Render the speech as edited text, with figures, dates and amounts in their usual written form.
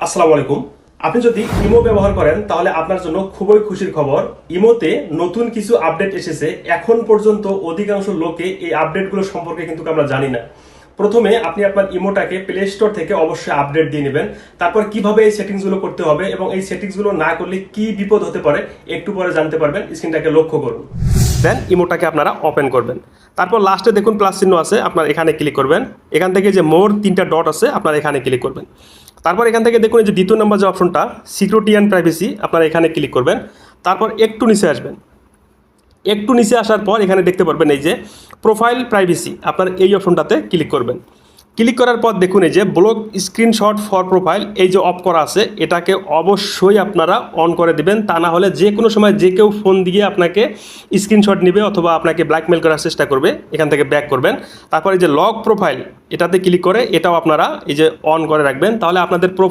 আসসালামু আলাইকুম। আপনি যদি ইমো ব্যবহার করেন তাহলে আপনার জন্য খুবই খুশির খবর। ইমোতে নতুন কিছু আপডেট এসেছে। এখন পর্যন্ত অধিকাংশ লোকে এই আপডেটগুলো সম্পর্কে কিন্তু আমরা জানি না। প্রথমে আপনি আপনার ইমোটাকে প্লে স্টোর থেকে অবশ্যই আপডেট দিয়ে নেবেন। তারপর কিভাবে এই সেটিংসগুলো করতে হবে এবং এই সেটিংসগুলো না করলে কি বিপদ হতে পারে একটু পরে জানতে পারবেন। স্ক্রিনটাকে লক্ষ্য করুন। দেন ইমোটাকে আপনারা ওপেন করবেন। তারপর লাস্টে দেখুন প্লাস চিহ্ন আছে, আপনার এখানে ক্লিক করবেন। এখান থেকে যে মোর 3টা ডট আছে আপনার এখানে ক্লিক করবেন। তারপর এখান থেকে দেখুন এই যে দ্বিতীয় নম্বর যে অপশনটা সিকিউরিটি অ্যান্ড প্রাইভেসি, আপনারা এখানে ক্লিক করবেন। তারপর একটু নিচে আসবেন। একটু নিচে আসার পর এখানে দেখতে পারবেন এই যে প্রোফাইল প্রাইভেসি, আপনার এই অপশনটাতে ক্লিক করবেন। ক্লিক করার পর দেখুন এই যে ব্লক স্ক্রিনশট ফর প্রোফাইল এই যে অফ করা আছে, এটাকে অবশ্যই আপনারা অন করে দিবেন। তা না হলে যে কোনো সময় যে কেউ ফোন দিয়ে আপনাকে স্ক্রিনশট নেবে অথবা আপনাকে ব্ল্যাকমেল করার চেষ্টা করবে। এখান থেকে ব্যাক করবেন। তারপর এই যে লক প্রোফাইল এটাতে ক্লিক করে এটাও আপনারা এই যে অন করে রাখবেন, তাহলে আপনাদের প্রোফাইল